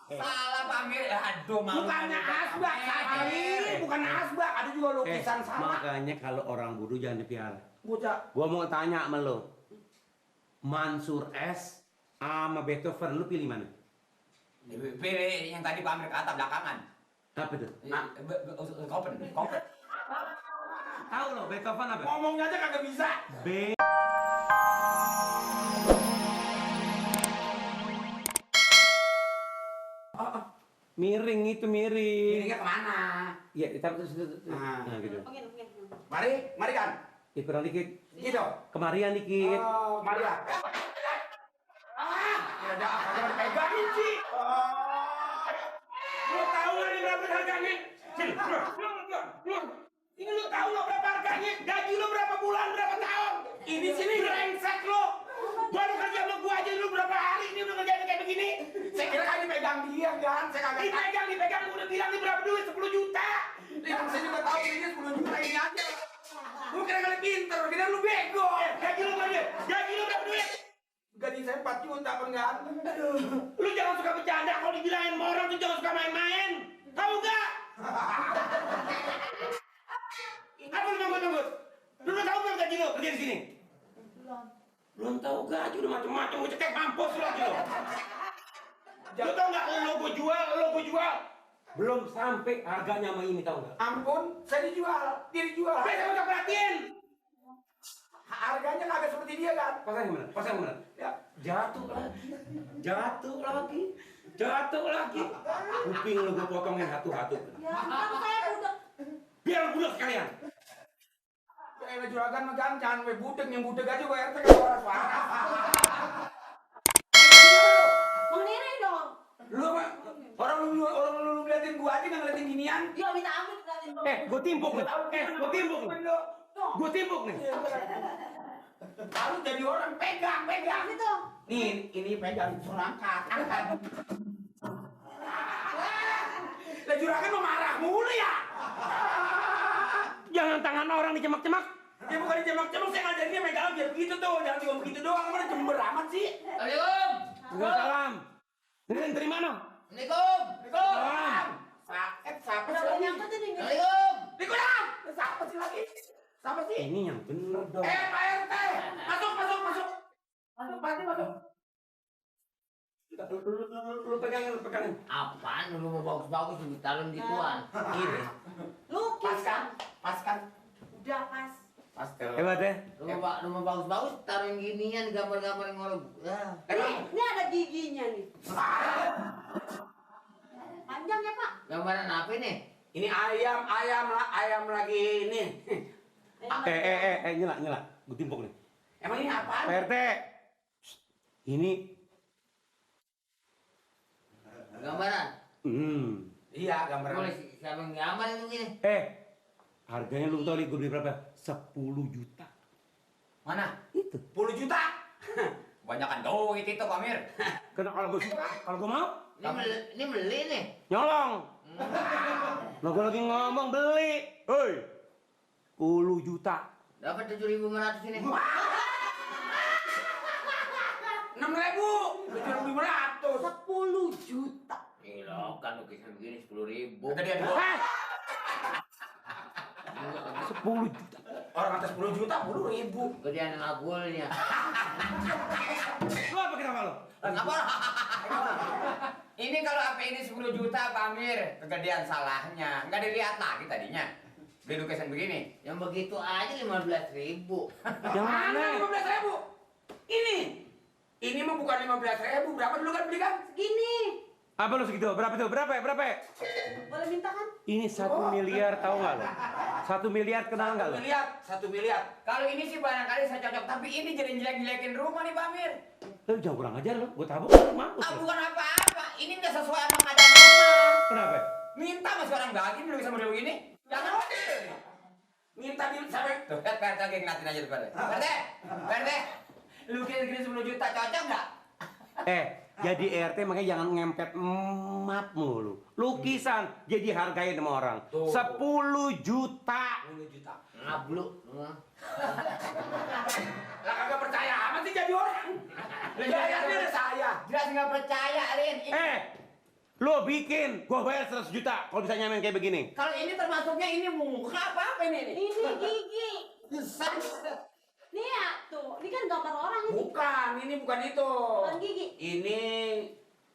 Salah Pamir. Aduh, malu. Bukannya asbak, bukan asbak, ada juga lukisan sama. Makanya kalau orang bodoh jangan dipiara. Bocah. Gua mau tanya sama lo. Mansur S sama Beethoven, lu pilih mana? Pilih yang tadi Pamir kata belakangan. Apa tuh? Kopen. Tahu lo Beethoven apa? Ngomongnya aja kagak bisa. Miring itu miring. Miringnya kemana? Ya, taruh terus. Nah. Nah, gitu. Mari kan. Kurang dikit. Gitu. Kemarian dikit. Oh, mari ya. Ya ada apa jangan pegangin sih. Lu tahu nggak ini berapa harganya? Sini, keluar. Ini lu tahu nggak berapa harganya? Gaji lu berapa bulan, berapa tahun? Ini sini brengsek lu. Baru kerja sama gua aja lu berapa hari ini udah kerjaan kayak begini. Saya kira kan dipegang dia kan, saya kagak dipegang, gua udah bilang ini berapa duit, 10 juta. Yang saya juga tahu ini 10 juta ini aja. Lu kira kali pinter, kira lu bego. Gaji lu berapa duit? Gaji saya 4 juta kan. Aduh. Lu jangan suka bercanda, kalau dibilangin sama orang tuh jangan suka main-main. Tahu gak? Apa lu nunggu? Lu udah tahu belum gaji lu kerja di sini? Belum tahu gaji udah macam-macam, gue cekek mampus lu lagi lo. Lu tau gak lo gue jual. Belum sampai harganya sama ini, tahu nggak? Ampun, saya dijual, dia dijual. Saya udah perhatiin. Harganya kagak seperti dia kan? Pasang mana? Ya. Jatuh lagi. Kuping lu gua potongin satu-satu. Ya, kan saya udah. Biar budak sekalian. Kayak juragan mah jangan we budek, yang budek aja gue RT kayak suara. Mengenai dong. Lu mah orang lu liatin gua aja nggak ngeliatin ginian. Ya minta ampun nanti. Gua timpuk nih. Harus jadi orang pegang. Itu. Nih, ini pegang angkat. Lah juragan mau marah mulu ya. Jangan tangan orang dicemak-cemak. Ya bukan dicemak-cemak, saya ngajarinnya megang biar begitu tuh, jangan cuma begitu doang, mana jember amat sih. Assalamualaikum. Waalaikumsalam. Ini dari mana? Assalamualaikum. Salam. Siapa Udah sih lagi? nyangkut ini. Assalamualaikum. Dikulang. Siapa sih lagi? Siapa sih? Ini yang bener dong. Pak RT. Masuk. Masuk. Lu pegangin. Apaan lu mau bagus-bagus ditaruh di tuan? Ini. Lukis Pas kan. udah pas. Pas ke. Hebat ya? Lu mau bagus-bagus taruh yang ginian gambar-gambar yang orang. Ini ada giginya nih. Panjang ya Pak? Gambaran apa ini? Ini ayam lagi ini. Nyala. Gua timpuk nih. Emang ini apaan? Pak RT. Ini. Gambaran. Iya, gambar. Boleh siapa yang gambar itu gini? Harganya lu tau nih gua beli berapa? 10 juta. Mana? Itu. 10 juta. Banyakan duit itu Pamir. Karena kalau gua mau Ini beli nih. nyolong. Lah gua lagi ngomong beli. Hei. 10 juta. Dapat 7.500 ini. 6.000. 7.500. 10 juta. Gila kan lukisan begini 10.000. Kata dia dulu. 10 juta. Orang atas 10 juta 10.000. Gedean agulnya. Lu apa kita malu? Apa? Ini kalau HP ini 10 juta Pamir, kegedean salahnya. Enggak dilihat lagi tadinya. Beli lukisan begini. Yang begitu aja 15.000. Yang Mana mana? 15.000? Ini. Ini mah bukan 15.000. Berapa dulu kan beli kan? Gini. Apa lu segitu? Berapa tuh? Berapa? Boleh minta kan? Ini 1 miliar tahu nggak lo? 1 miliar kenal nggak lo? 1 miliar. Kalau ini sih barangkali saya cocok, tapi ini jadi jelek-jelekin rumah nih Pamir. Lu jangan kurang ajar lo. Gua tabok lu mampus lo. Bukan apa-apa. Ini nggak sesuai sama keadaan rumah. Kenapa? Minta sama seorang daging belum bisa model begini. Jangan model. Minta sampai. Tuh, lihat Pak RT lagi ngeliatin aja tuh Pak RT. Lukisan gini 10 juta cocok nggak? Jadi RT makanya jangan ngempet emat mulu. Lukisan jadi hargain sama orang. 10 juta. 10 juta. Ngabluk. Lah kagak percaya amat sih jadi orang. Lah dia ada saya. Jelas nggak percaya, Rin. Lo bikin, gua bayar 100 juta kalau bisa nyamain kayak begini. Kalau ini termasuknya ini muka apa ini? Ini gigi. Kesan. Nih ya, tuh. Ini kan gambar orang ini. Bukan, ini bukan itu. Bukan gigi. Ini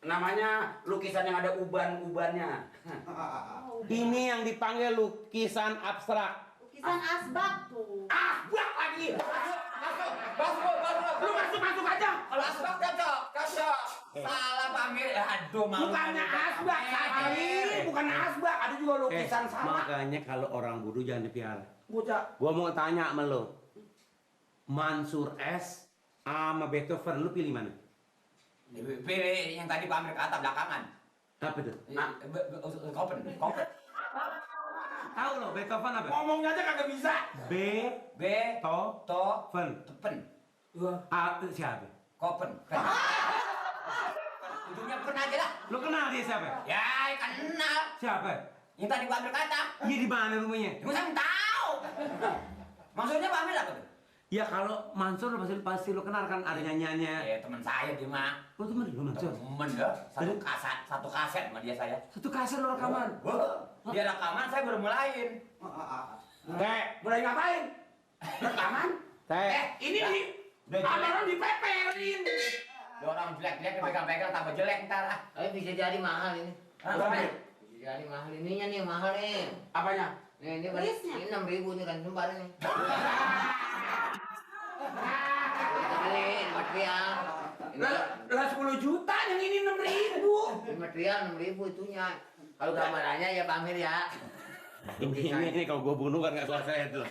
namanya lukisan yang ada uban-ubannya. Oh, Ini yang dipanggil lukisan abstrak. lukisan asbak tuh. Asbak lagi. Masuk. Lu masuk aja. Kalau asbak cocok. Salah Pamir. Aduh, malu. Bukannya asbak, Sari. Bukan asbak, ada juga lukisan sama. Makanya kalau orang bodoh jangan dipiara. Bocah. Gua mau tanya sama lo. Mansur S sama Beethoven, lu pilih mana? Pilih yang tadi Pamir kata belakangan. Apa tuh? Kopen. Tahu lo Beethoven apa? Ngomongnya aja kagak bisa. Beethoven. Tepen. Siapa? Kopen. Ujungnya pernah aja lah. Lu kenal dia siapa? Ya, kenal. Siapa? Yang tadi Pamir kata. Dia di mana rumahnya? Gue sama tahu. Maksudnya Pamir apa tuh? Ya kalau Mansur pasti lu kenal kan ada nyanyiannya. Ya teman saya dia mah. Oh teman lu Mansur? Temen dah. Satu kaset sama dia saya. Satu kaset lo rekaman. Dia rekaman saya baru mulain. Mulai ngapain? Rekaman? Ini di orang dipeperin. Dia orang jelek-jelek dipegang-pegang tambah jelek ntar. Tapi bisa jadi mahal ini. Pamir. Bisa jadi mahal ininya nih, mahal nih. Apanya? Nih, ini Prisnya. ini 6.000 nih kan lembar ini. Ini material. Lah 10 juta, yang ini 6.000. Ini material 6.000 itunya. Kalau gambarannya ya Pamir ya. Ini kalau gua bunuh kan nggak selesai itu.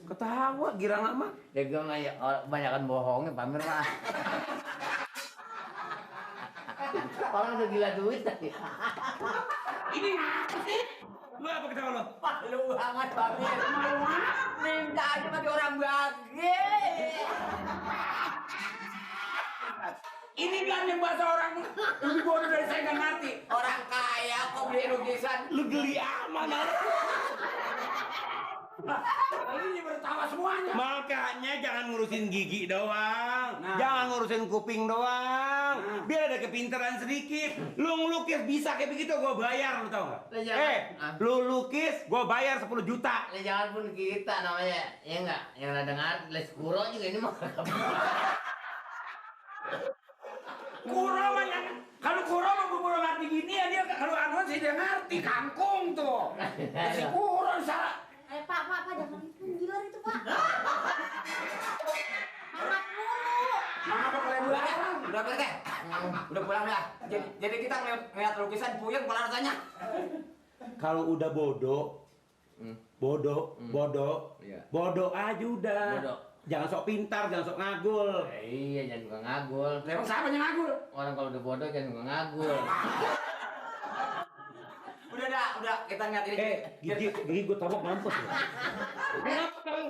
Ketawa girang lama. Ya gue mah ya kebanyakan bohongnya Pamir mah. Orang udah gila duit tadi. Ini Lu apa ketawa lo? Malu banget Pamir. Minta aja pakai orang bagi. ini kan yang bahasa orang lebih bodoh dari saya nggak ngerti. Orang kaya kok beli lukisan. Lu geli aman. Ini bertawa semuanya. Makanya jangan ngurusin gigi doang. Nah. Jangan ngurusin kuping doang. Biar ada kepintaran sedikit. Lu ngelukis bisa kayak begitu gua bayar, lu tau nggak? Lah, jangan. Lu lukis gua bayar 10 juta. Ini jangan pun kita namanya, ya enggak? Yang ada ngerti, Les Kuro juga ini mah. Kuro mah yang kalau Kuro mah belum ngerti gini ya dia kalau anu sih dia ngerti kangkung tuh. Si Kuro salah. Pak, jangan itu gila itu, Pak. Maaf mulu. Apa kalian bilang? Udah Pak teh. Udah pulang dah. Jadi kita ngeliat lukisan puyeng kepala rasanya. Kalau udah bodoh, bodoh Iya. aja udah. Bodoh. Jangan sok pintar, jangan sok ngagul. Iya, jangan suka ngagul. Emang siapa yang ngagul? Orang kalau udah bodoh jangan suka ngagul. Udah kita ngeliat ini. Gigi gue tabok mampus. Kenapa kau?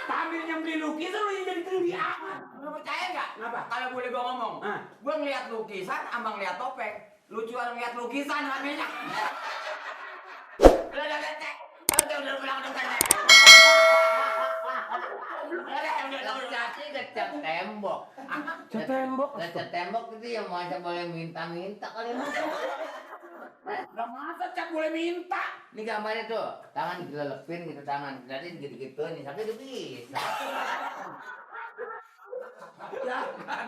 Pamir yang beli lukisan lu yang jadi geli amat. Lu percaya nggak? Kenapa? Kalau boleh gua ngomong, Ah. gua ngeliat lukisan, abang ngeliat topeng. Lucuan ngeliat lukisan namanya. Udah pulang udah kan. Ngecatnya ngecat tembok. Cat tembok. Ngecat tembok itu yang masa boleh minta-minta kali mah. Udah masa cat boleh minta. Ini gambarnya tuh, tangan dilelepin gitu tangan. Jadi gitu-gitu nih, sampai itu bisa. Ya kan.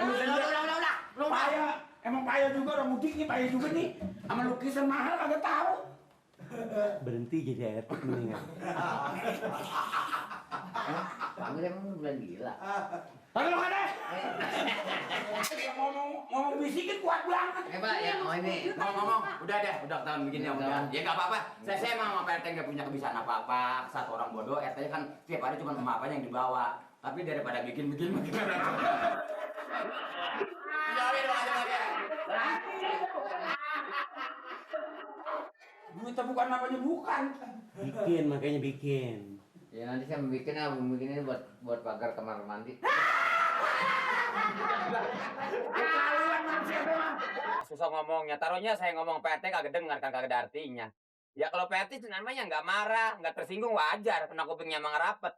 Udah. Payah. Emang payah juga orang mudik nih, payah juga nih. Sama lukisan mahal agak tahu. Berhenti jadi etik mendingan. Pamir emang bulan gila. Tapi lo ada. Ngomong bisikin kuat banget. Pak, ya, oh ini. Ngomong, udah deh, udah tahun begini udah. Ya nggak apa-apa. Saya emang sama Pak RT nggak punya kebiasaan apa-apa. Satu orang bodoh, RT kan tiap hari cuma emak apa yang dibawa. Tapi daripada bikin gimana? Duitnya bukan namanya bukan. Bikin, makanya bikin. Ya nanti saya bikin ini buat pagar kamar mandi. Susah ngomongnya, taruhnya saya ngomong PT kagak dengar kan kagak ada artinya. Ya kalau PT itu namanya nggak marah, nggak tersinggung wajar, kena kupingnya emang rapet.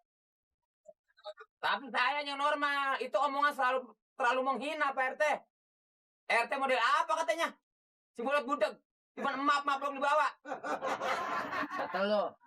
Tapi saya yang normal, itu omongan terlalu menghina Pak RT. RT model apa katanya? Si mulut budeg. Cuma map dong dibawa. Kata lo,